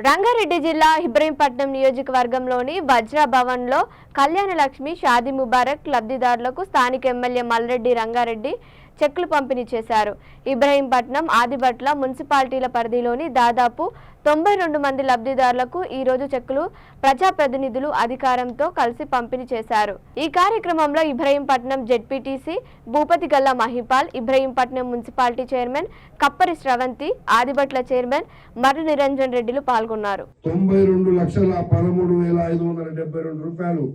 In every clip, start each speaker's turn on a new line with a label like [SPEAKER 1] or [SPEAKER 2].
[SPEAKER 1] రంగారెడ్డి జిల్లా ఇబ్రహీంపట్నం నియోజకవర్గంలోని వజ్ర భవన్లో కళ్యాణ లక్ష్మి షాదీ ముబారక్ లబ్ధిదారులకు స్థానిక ఎమ్మెల్యే మల్రెడ్డి రంగారెడ్డి చెక్కులు పంపిణీ చేశారు. ఇబ్రహీంపట్నం, ఆదిబట్ల మున్సిపాలిటీల పరిధిలోని దాదాపు 92 మంది లబ్ధిదారులకు ఈ రోజు చెక్కులు ప్రజాప్రతినిధులు అధికారంతో కలిసి పంపిణీ చేశారు. ఈ కార్యక్రమంలో Ibrahimpatnam ZPTC Bhupathigalla Mahipal, Ibrahimpatnam municipality chairman Kappari Sravanthi, Adibatla chairman Marri Niranjan రెడ్డిలు పాల్గొన్నారు.
[SPEAKER 2] 92,13,572 రూపాయలు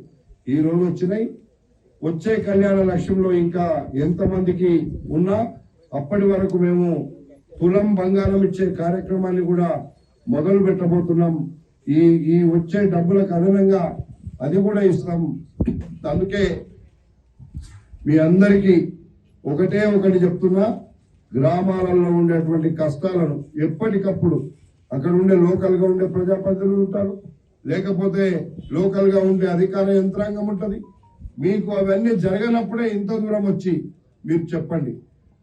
[SPEAKER 2] ఈ రోజు వచ్చినాయి. వచ్చే కళ్యాణ లక్ష్యంలో ఇంకా ఎంతమందికి ఉన్నా అప్పటి వరకు మేము తులం బంగారం ఇచ్చే కార్యక్రమాన్ని కూడా మొదలు పెట్టబోతున్నాం. ఈ వచ్చే డబ్బులకు అదనంగా అది కూడా ఇస్తాం. అందుకే మీ అందరికీ ఒకటి చెప్తున్నా, గ్రామాలలో ఉండేటువంటి కష్టాలను ఎప్పటికప్పుడు అక్కడ ఉండే లోకల్ గా ఉండే ప్రజాప్రతినిధులు ఉంటారు, లేకపోతే లోకల్ గా ఉండే అధికార యంత్రాంగం ఉంటది. మీకు అవన్నీ జరగనప్పుడే ఇంత దూరం వచ్చి మీరు చెప్పండి.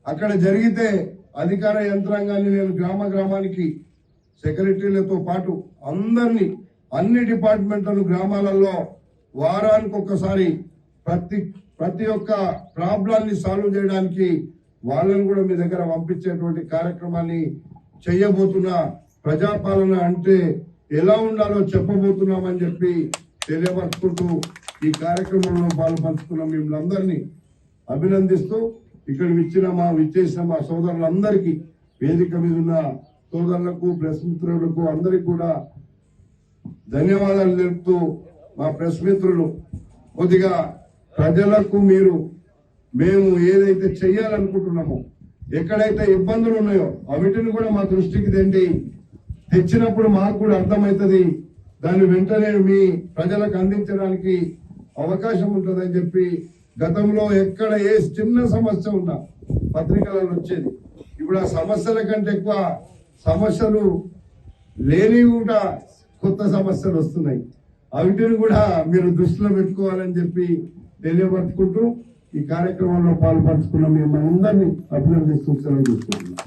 [SPEAKER 2] అక్కడ జరిగితే అధికార యంత్రాంగాన్ని నేను గ్రామానికి సెక్రటరీలతో పాటు అందరినీ, అన్ని డిపార్ట్మెంట్లను గ్రామాలలో వారానికి ఒక్కసారి ప్రతి ఒక్క ప్రాబ్లాన్ని సాల్వ్ చేయడానికి వాళ్ళని కూడా మీ దగ్గర పంపించేటువంటి కార్యక్రమాన్ని చేయబోతున్నా. ప్రజాపాలన అంటే ఎలా ఉండాలో చెప్పబోతున్నామని చెప్పి తెలియపరుచుకుంటూ ఈ కార్యక్రమంలో పాల్పంచుకున్న మిమ్మల్ని అందరినీ అభినందిస్తూ ఇక్కడ విచ్చేసిన మా సోదరులందరికీ, వేదిక మీద ఉన్న సోదరులకు, ప్రెస్ మిత్రులకు అందరికీ కూడా ధన్యవాదాలు తెలుపుతూ, మా ప్రెస్ మిత్రులు కొద్దిగా ప్రజలకు మేము ఏదైతే చెయ్యాలనుకుంటున్నామో, ఎక్కడైతే ఇబ్బందులు ఉన్నాయో అవిటిని కూడా మా దృష్టికి తెచ్చినప్పుడు మాకు కూడా అర్థమవుతుంది. దాన్ని వెంటనే మీ ప్రజలకు అందించడానికి అవకాశం ఉంటుందని చెప్పి గతంలో ఎక్కడ ఏ చిన్న సమస్య ఉన్నా పత్రికలలో వచ్చేది. ఇప్పుడు ఆ సమస్యల కంటే ఎక్కువ సమస్యలు లేని కూడా కొత్త సమస్యలు వస్తున్నాయి. అవిటిని కూడా మీరు దృష్టిలో పెట్టుకోవాలని చెప్పి తెలియపరుచుకుంటూ ఈ కార్యక్రమంలో పాల్పంచుకున్న మేము అందరినీ అభినందిస్తూ సెలవు తీసుకుంటున్నాం.